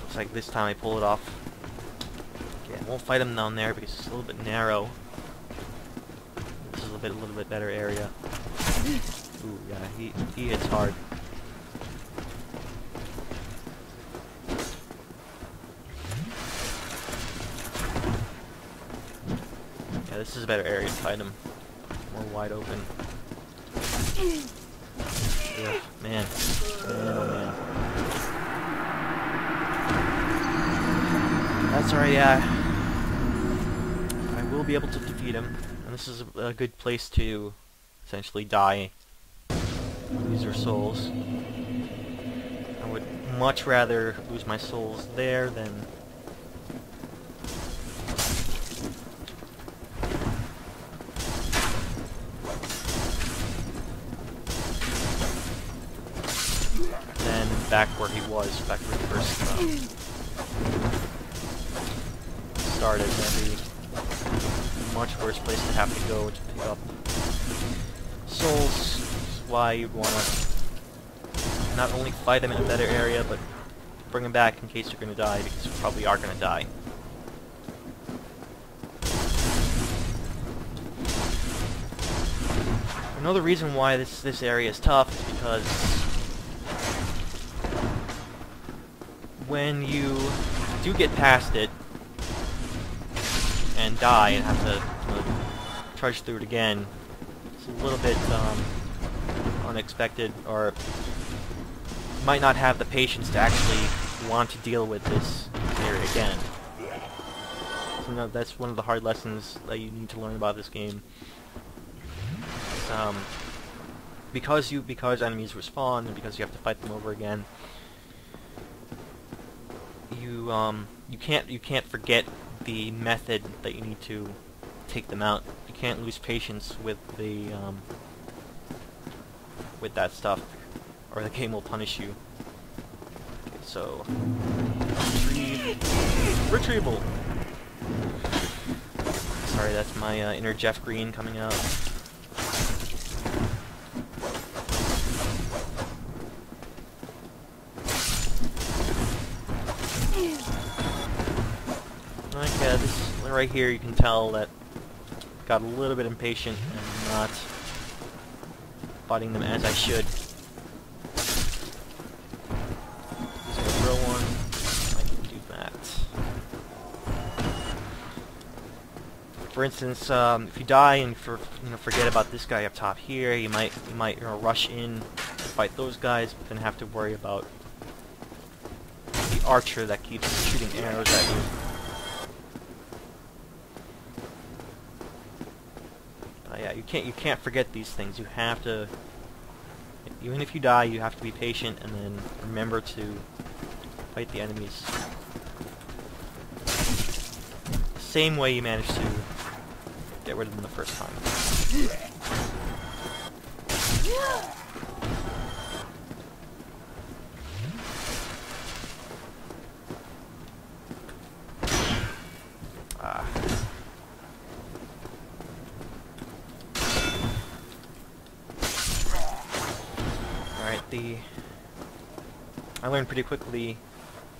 looks like this time I pull it off. Okay, I won't fight him down there because it's a little bit narrow. This is a little bit better area. Ooh, yeah, he hits hard. Yeah, this is a better area to fight him. More wide open. Ugh, man. Man, oh man. That's alright, yeah. I will be able to defeat him. And this is a good place to essentially die. Lose your souls. I would much rather lose my souls there than... back where he was, back where he first started. That'd be a much worse place to have to go to pick up souls. That's why you'd want to not only fight him in a better area, but bring him back in case you're going to die, because you probably are going to die. Another reason why this area is tough is because when you do get past it and die and have to trudge through it again, it's a little bit unexpected, or you might not have the patience to actually want to deal with this area again. So no, that's one of the hard lessons that you need to learn about this game. Because enemies respawn and because you have to fight them over again, you can't forget the method that you need to take them out. You can't lose patience with the with that stuff, or the game will punish you. Okay, so retrieval. Sorry, that's my inner Jeff Green coming out. Okay, this one right here, you can tell that got a little bit impatient and not fighting them as I should. Just gonna throw one. I can do that. For instance, if you die and forget about this guy up top here, you might rush in to fight those guys, but then have to worry about the archer that keeps shooting arrows at you. Yeah, you can't forget these things. You have to, even if you die, you have to be patient and then remember to fight the enemies the same way you managed to get rid of them the first time. I learned pretty quickly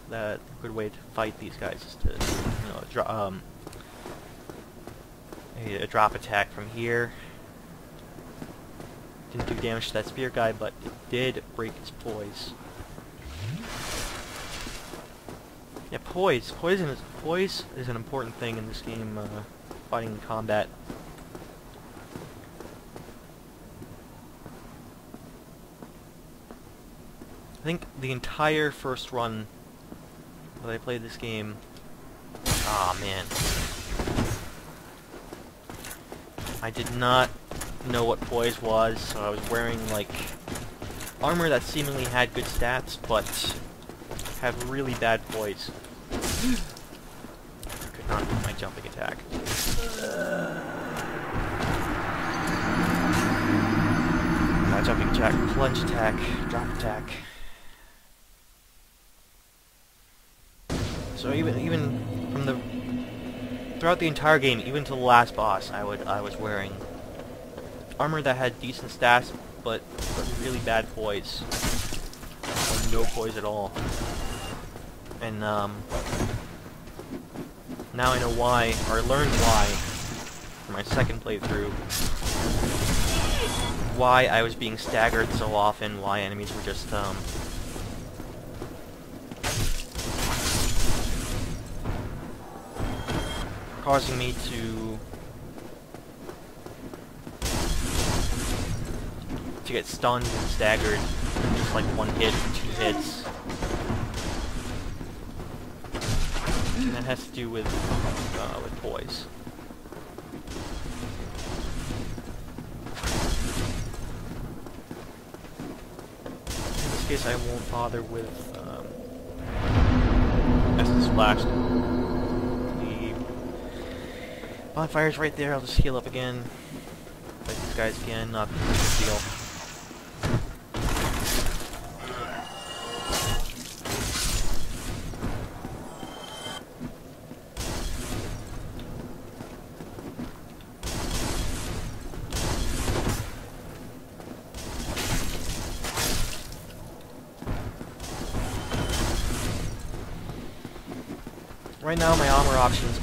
that a good way to fight these guys is to, a drop attack from here. Didn't do damage to that spear guy, but it did break his poise. Yeah, poise. Poise is an important thing in this game, fighting in combat. I think the entire first run that I played this game... Ah, man. I did not know what poise was, so I was wearing, like, armor that seemingly had good stats, but had really bad poise. I could not do my jumping attack. Jumping attack, plunge attack, drop attack. So even from the throughout the entire game, even to the last boss, I was wearing armor that had decent stats, but really bad poise, or no poise at all. And now I know why, or learned why, for my second playthrough, why I was being staggered so often, why enemies were just, causing me to get stunned and staggered, just like one hit, 2 hits. And that has to do with poise. In this case, I won't bother with Essence Splash. The bonfire's right there. I'll just heal up again. Fight these guys again. Not a big deal. Right now, my armor options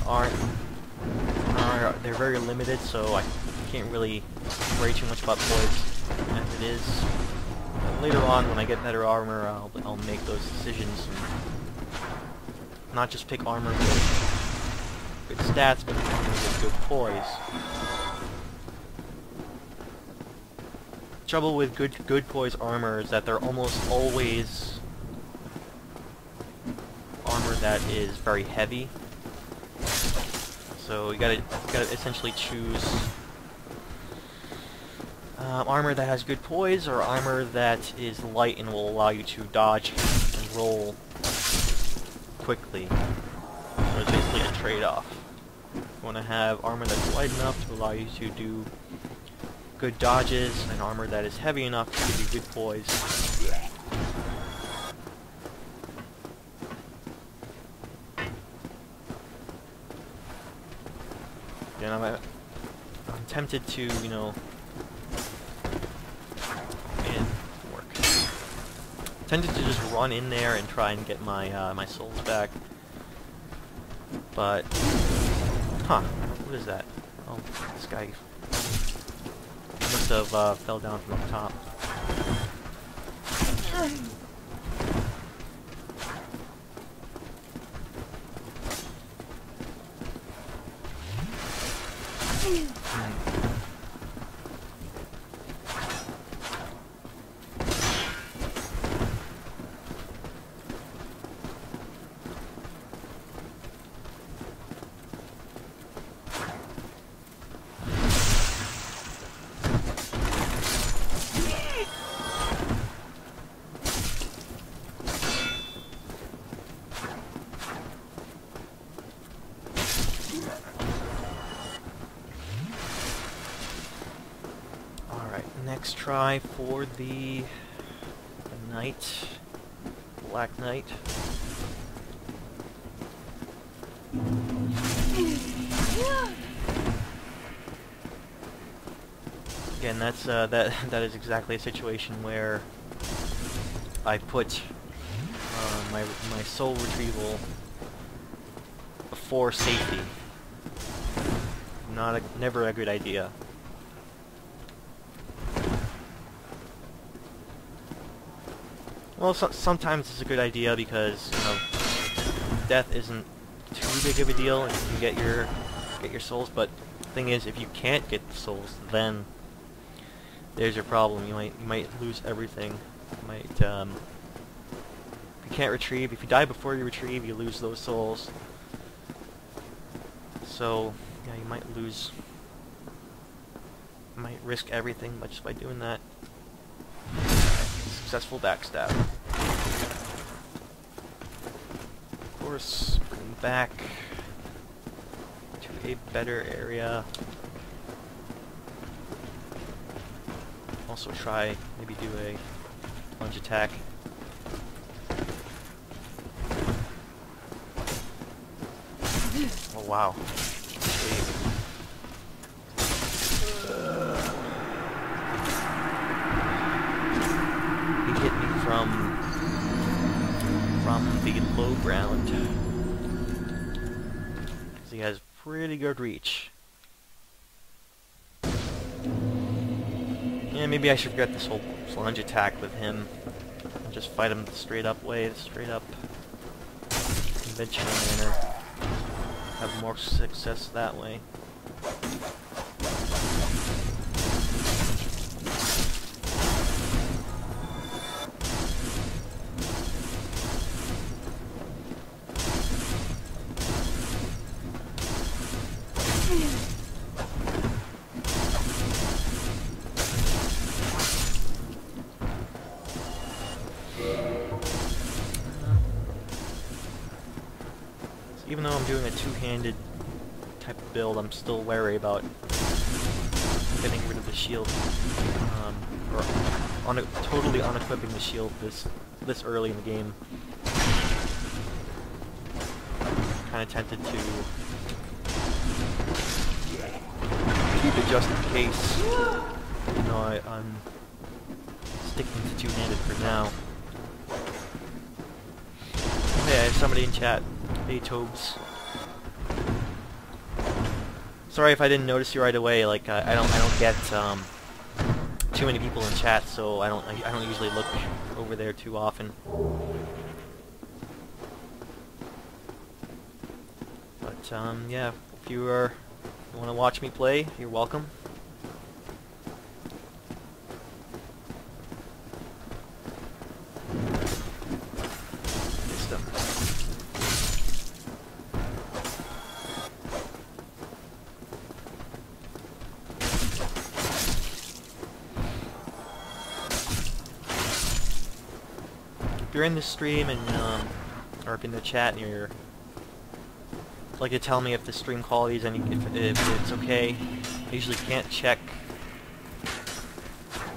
they're very limited, so I can't really worry too much about poise as it is. Later on, when I get better armor, I'll make those decisions and not just pick armor with good stats, but armor with good poise. Trouble with good poise armor is that they're almost always armor that is very heavy. So you gotta essentially choose armor that has good poise, or armor that is light and will allow you to dodge and roll quickly. So it's basically a trade-off. You want to have armor that's light enough to allow you to do good dodges, and armor that is heavy enough to give you good poise. And I'm tempted to, you know, tempted to just run in there and try and get my my souls back. But, what is that? Oh, this guy must have fell down from up top. Next try for the Knight, Black Knight. Again, that's that is exactly a situation where I put my soul retrieval before safety. Never a good idea. Well, sometimes it's a good idea because, you know, death isn't too big of a deal, and you can get your souls. But the thing is, if you can't get the souls, then there's your problem. You might lose everything. You might if you can't retrieve. If you die before you retrieve, you lose those souls. So yeah, you might lose might risk everything just by doing that. Successful backstab. Of course, bring him back to a better area. Also try, maybe do a plunge attack. Oh wow. He hit me from the low ground. So he has pretty good reach. Yeah, maybe I should forget this whole plunge attack with him. Just fight him the straight up way, the straight up conventional manner. Have more success that way. Even though I'm doing a two-handed type of build, I'm still wary about getting rid of the shield, or totally unequipping the shield this early in the game. Kind of tempted to keep it just in case. You know, I'm sticking to two-handed for now. Hey, I have somebody in chat. Hey, Tobes. Sorry if I didn't notice you right away. Like I don't get too many people in chat, so I don't usually look over there too often. But yeah, if you want to watch me play, you're welcome. If you're in the stream and or if in the chat and you're like to tell me if the stream quality is if it's okay, I usually can't check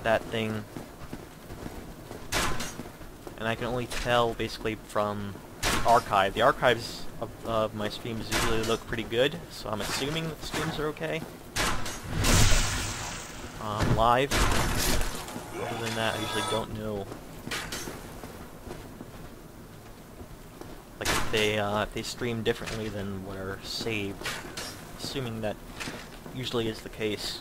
that thing, and I can only tell basically from the archive. The archives of my streams usually look pretty good, so I'm assuming that the streams are okay. Live. Other than that, I usually don't know. Like if they stream differently than what are saved, assuming that usually is the case.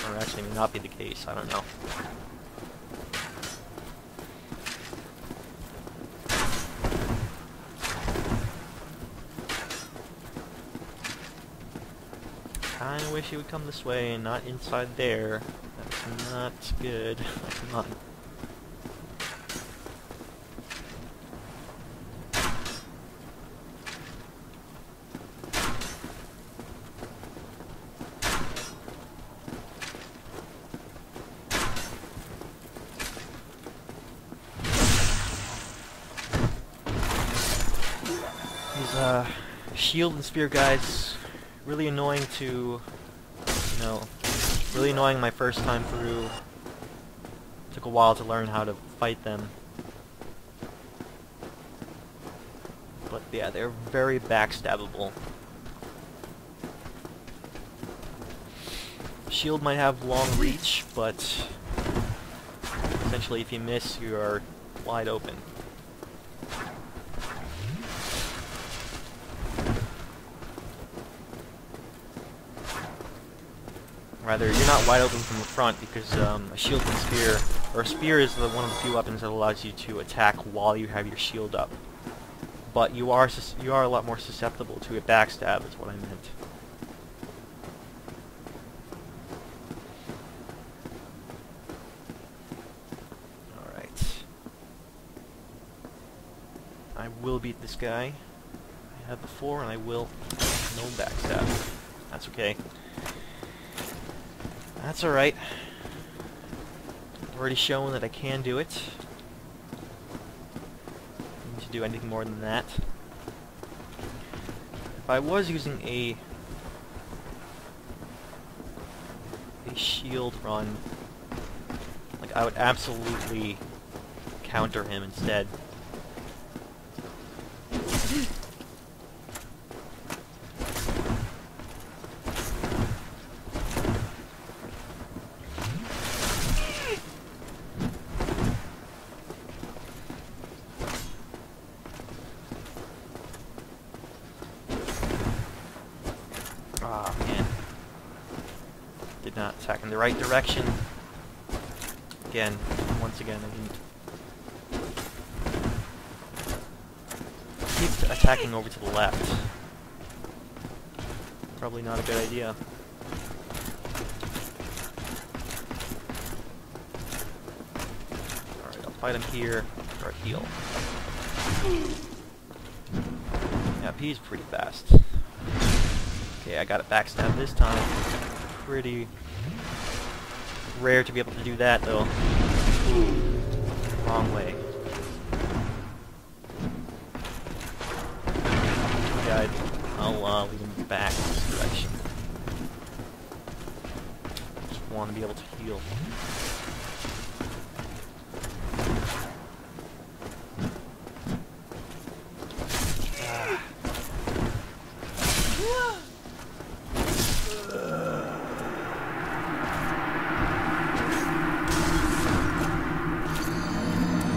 Or actually may not be the case, I don't know. I wish he would come this way and not inside there. That's not good. Come on. Shield and spear guys, really annoying to, you know, really annoying my first time through. Took a while to learn how to fight them. But yeah, they're very backstabbable. Shield might have long reach, but essentially if you miss, you are wide open. Rather, you're not wide open from the front because a shield and spear, or a spear is one of the few weapons that allows you to attack while you have your shield up. But you are a lot more susceptible to a backstab, is what I meant. Alright. I will beat this guy. I have before, and I will. No backstab. That's okay. That's alright. Already shown that I can do it. Don't need to do anything more than that. If I was using a shield run, like, I would absolutely counter him instead. Ah, man. Did not attack in the right direction. Again, once again, I didn't. Keep attacking over to the left. Probably not a good idea. Alright, I'll fight him here for a heal. Yeah, he's pretty fast. Okay, I got it backstab this time. Pretty rare to be able to do that, though. Wrong way. Guide. I'll leave him back in this direction. Just want to be able to heal.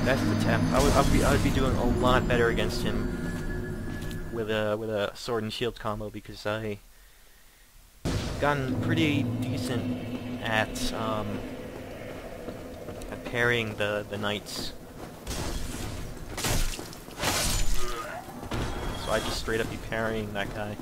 Best attempt. I would be doing a lot better against him with a sword and shield combo, because I've gotten pretty decent at parrying the knights. So I just straight up be parrying that guy.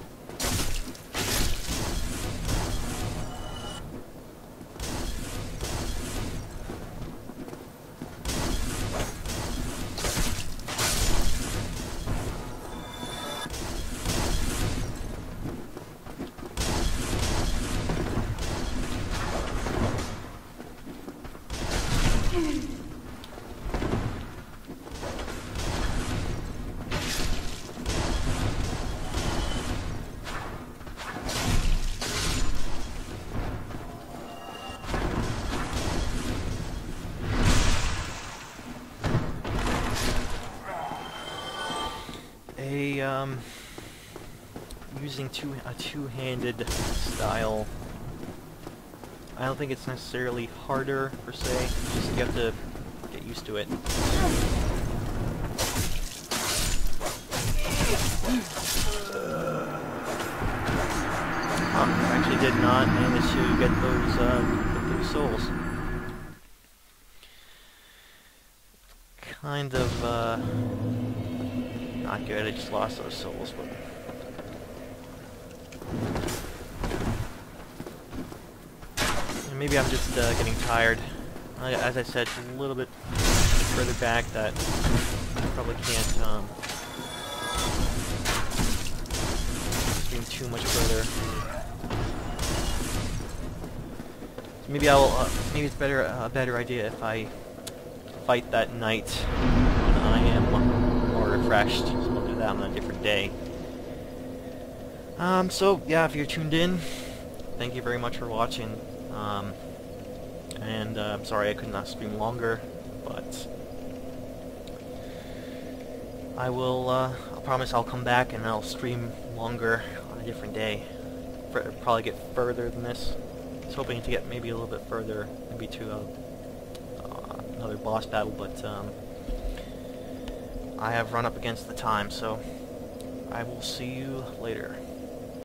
Using a two-handed style, I don't think it's necessarily harder per se, just you have to get used to it. Actually did not manage to get those souls. Kind of not good. I just lost those souls, but maybe I'm just getting tired. As I said, a little bit further back that I probably can't stream too much further. So maybe maybe it's a better idea if I fight that night when I am more refreshed. So we'll do that on a different day. So yeah, if you're tuned in, thank you very much for watching. I'm sorry I could not stream longer, but I will, I promise I'll come back and I'll stream longer on a different day. Probably get further than this. I was hoping to get maybe a little bit further, maybe to another boss battle, but I have run up against the time, so I will see you later.